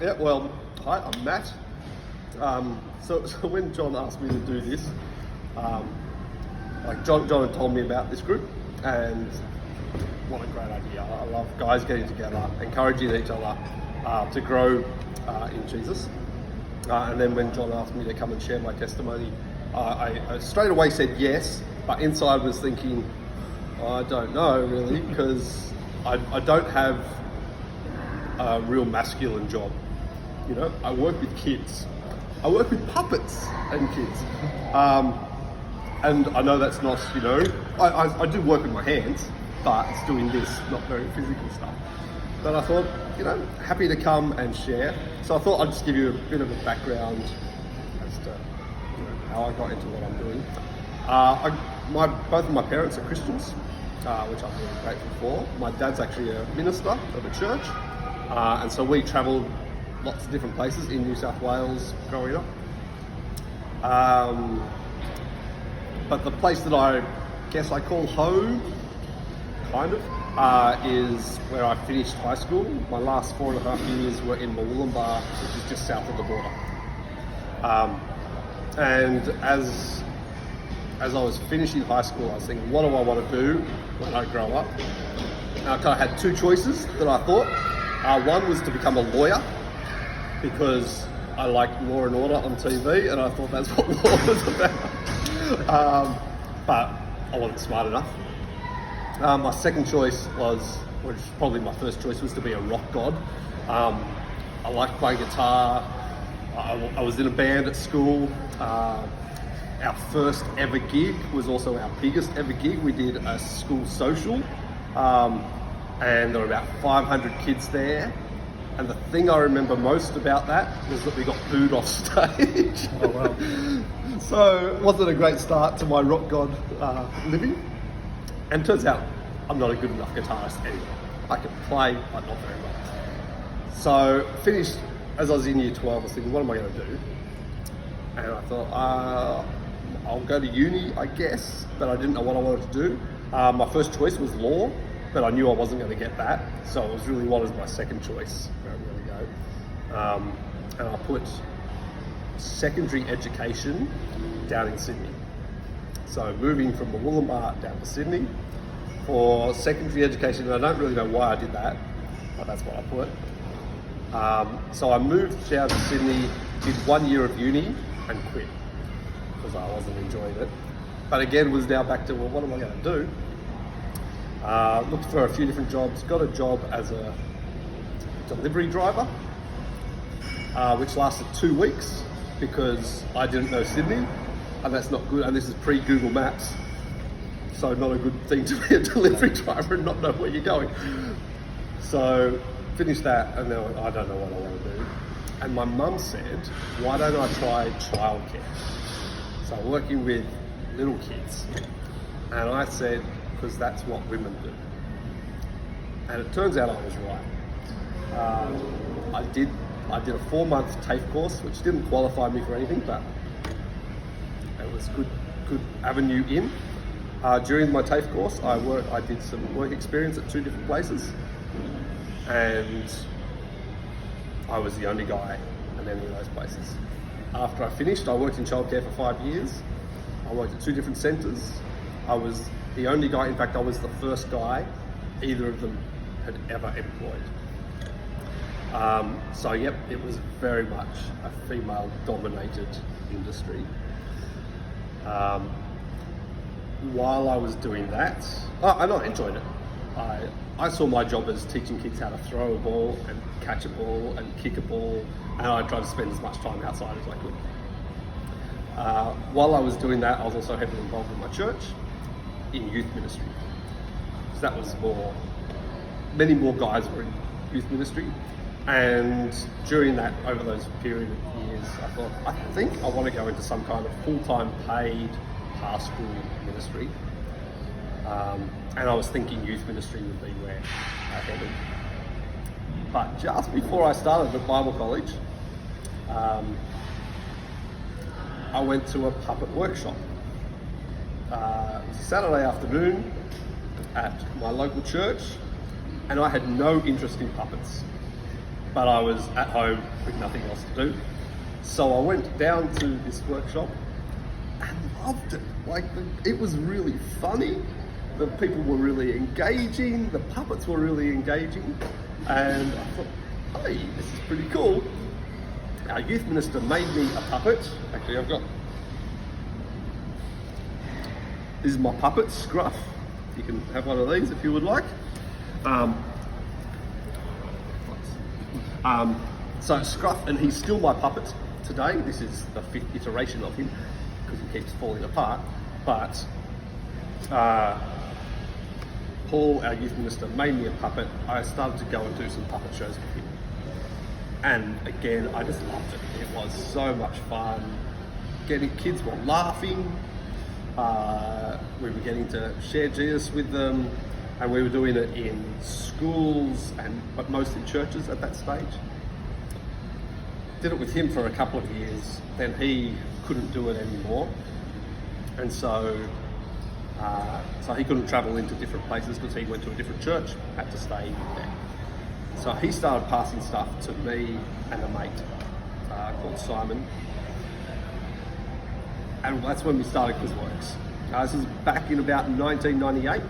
Yeah, well, hi, I'm Matt. So when John asked me to do this, John had told me about this group, and what a great idea. I love guys getting together, encouraging each other to grow in Jesus. And then when John asked me to come and share my testimony, I straight away said yes, but inside was thinking, I don't know really, because I don't have a real masculine job. You know, I work with kids. I work with puppets and kids. And I know that's not, I do work with my hands, but it's doing this, not very physical stuff. But I thought, happy to come and share. So I thought I'd just give you a bit of a background as to how I got into what I'm doing. Both of my parents are Christians, which I'm really grateful for. My dad's actually a minister of a church, and so we travelled lots of different places in New South Wales growing up. But the place that I guess I call home, kind of, is where I finished high school. My last 4.5 years were in Murwillumbah, which is just south of the border. And as I was finishing high school, I was thinking, what do I want to do when I grow up? And I kind of had two choices that I thought. One was to become a lawyer, because I liked Law and Order on TV, and I thought that's what law was about. But I wasn't smart enough. My second choice was, which probably my first choice, was to be a rock god. I liked playing guitar. I was in a band at school. Our first ever gig was also our biggest ever gig. We did a school social, and there were about 500 kids there. And the thing I remember most about that was that we got booed off stage. Oh, wow. So it wasn't a great start to my rock god living. And turns out I'm not a good enough guitarist anyway. I can play, but not very well. So finished, as I was in year 12, I was thinking, what am I going to do? And I thought, I'll go to uni, I guess, but I didn't know what I wanted to do. My first choice was law, but I knew I wasn't going to get that. So it was really what was my second choice, where I'm going to go. And I put secondary education down in Sydney. So moving from Murwillumbah down to Sydney for secondary education, and I don't really know why I did that, but that's what I put. So I moved down to Sydney, did 1 year of uni and quit because I wasn't enjoying it. But again, was now back to, well, what am I going to do? Looked for a few different jobs, got a job as a delivery driver, which lasted 2 weeks because I didn't know Sydney, and that's not good, and this is pre-Google Maps, so not a good thing to be a delivery driver and not know where you're going. So finished that, and then I don't know what I want to do. And my mum said, why don't I try childcare? So working with little kids. And I said, because that's what women do. And it turns out I was right. I did a 4-month TAFE course, which didn't qualify me for anything, but it was good avenue in. During my TAFE course, I did some work experience at 2 different places, and I was the only guy in any of those places. After I finished, I worked in childcare for 5 years. I worked at 2 different centres. I was the only guy, in fact I was the first guy either of them had ever employed. So yep, it was very much a female dominated industry. While I was doing that, and I enjoyed it. I saw my job as teaching kids how to throw a ball and catch a ball and kick a ball, and I tried to spend as much time outside as I could. While I was doing that, I was also heavily involved with my church in youth ministry. So that was many more guys were in youth ministry. And during that, over those period of years, I thought, I think I want to go into some kind of full-time paid pastoral ministry. And I was thinking youth ministry would be where I headed. But just before I started at Bible college, I went to a puppet workshop. It was a Saturday afternoon at my local church, and I had no interest in puppets. but I was at home with nothing else to do. So I went down to this workshop and loved it. Like, it was really funny. The people were really engaging. The puppets were really engaging. And I thought, hey, this is pretty cool. Our youth minister made me a puppet. Actually, this is my puppet, Scruff. You can have one of these if you would like. So Scruff, and he's still my puppet today. This is the 5th iteration of him because he keeps falling apart. But Paul, our youth minister, made me a puppet. I started to go and do some puppet shows with him. And again, I just loved it. It was so much fun. Kids were laughing. We were getting to share Jesus with them, and we were doing it in schools, but most in churches at that stage. Did it with him for a couple of years, then he couldn't do it anymore, and so he couldn't travel into different places because he went to a different church, had to stay there. So he started passing stuff to me and a mate called Simon. And that's when we started Quiz Worx. This is back in about 1998.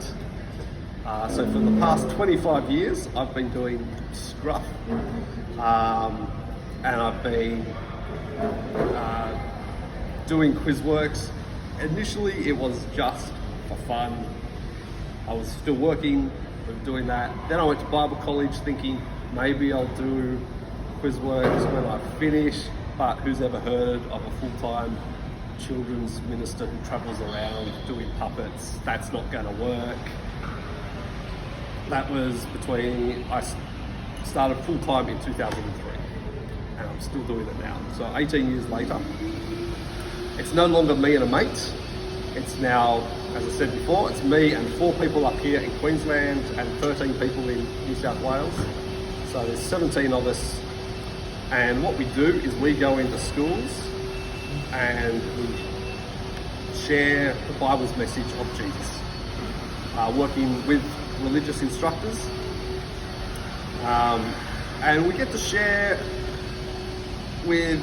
So for the past 25 years, I've been doing Scruff. And I've been doing Quiz Worx. Initially, it was just for fun. I was still working, doing that. Then I went to Bible college thinking maybe I'll do Quiz Worx when I finish, but who's ever heard of a full-time children's minister who travels around doing puppets? That's not going to work. That was I started full-time in 2003, and I'm still doing it now. So 18 years later, it's no longer me and a mate. It's now, as I said before, it's me and 4 people up here in Queensland and 13 people in New South Wales. So there's 17 of us, and what we do is we go into schools and we share the Bible's message of Jesus, working with religious instructors, and we get to share with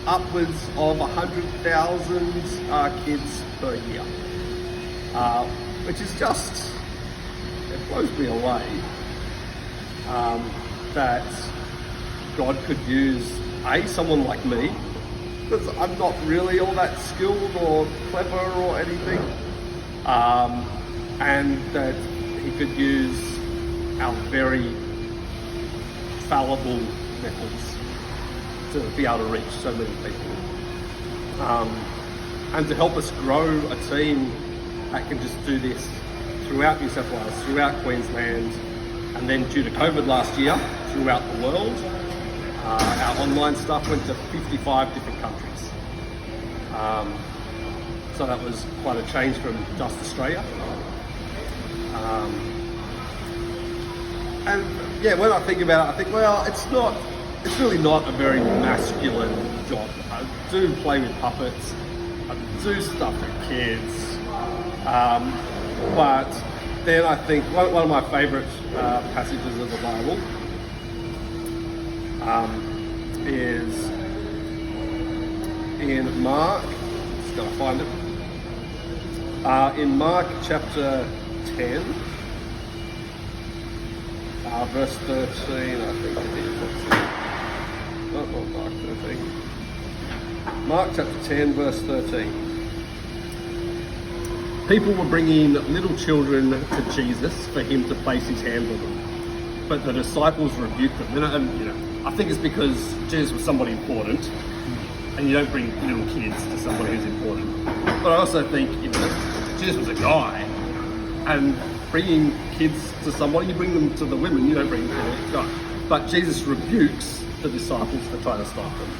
upwards of 100,000 kids per year, which is just, it blows me away that God could use someone like me, because I'm not really all that skilled or clever or anything, and that he could use our very fallible methods to be able to reach so many people, and to help us grow a team that can just do this throughout New South Wales, throughout Queensland, and then due to COVID last year, throughout the world. Our online stuff went to 55 different countries. So that was quite a change from just Australia. And yeah, when I think about it, I think, well, it's really not a very masculine job. I do play with puppets, I do stuff with kids, but then I think one of my favourite passages of the Bible is in Mark. Just gotta find it. In Mark chapter 10, verse 13, I think it is. Not Mark 13. Mark chapter 10, verse 13. People were bringing little children to Jesus for him to place his hands on them, but the disciples rebuked them. And I think it's because Jesus was somebody important, and you don't bring little kids to somebody who's important. But I also think, Jesus was a guy, and bringing kids to somebody, you bring them to the women, you don't bring them to the guy. But Jesus rebukes the disciples for trying to stop them.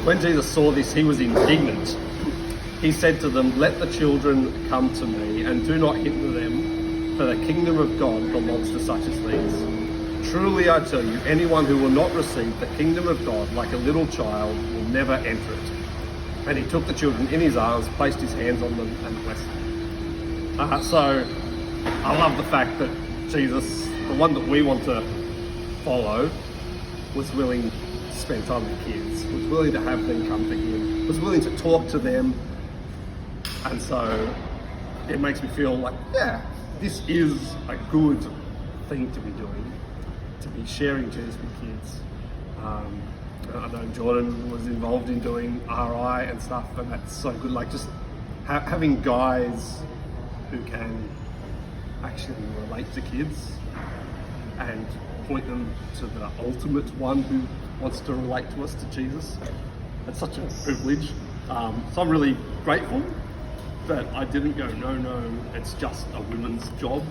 When Jesus saw this, he was indignant. He said to them, "Let the children come to me, and do not hinder them, for the kingdom of God belongs to such as these. Truly I tell you, anyone who will not receive the kingdom of God like a little child will never enter it." And he took the children in his arms, placed his hands on them, and blessed them. So I love the fact that Jesus, the one that we want to follow, was willing to spend time with kids, was willing to have them come to him, was willing to talk to them. And so it makes me feel like, yeah, this is a good thing to be doing, to be sharing Jesus with kids. I know Jordan was involved in doing RI and stuff, and that's so good. Like just having guys who can actually relate to kids and point them to the ultimate one who wants to relate to us, to Jesus. It's such a privilege. So I'm really grateful that I didn't go, no, it's just a women's job.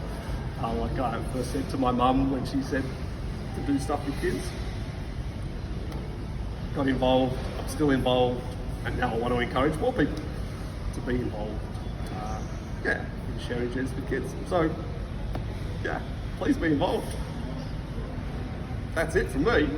Like I first said to my mum when she said to do stuff with kids. Got involved, I'm still involved, and now I want to encourage more people to be involved, in sharing Jesus with kids. So, yeah, please be involved. That's it from me.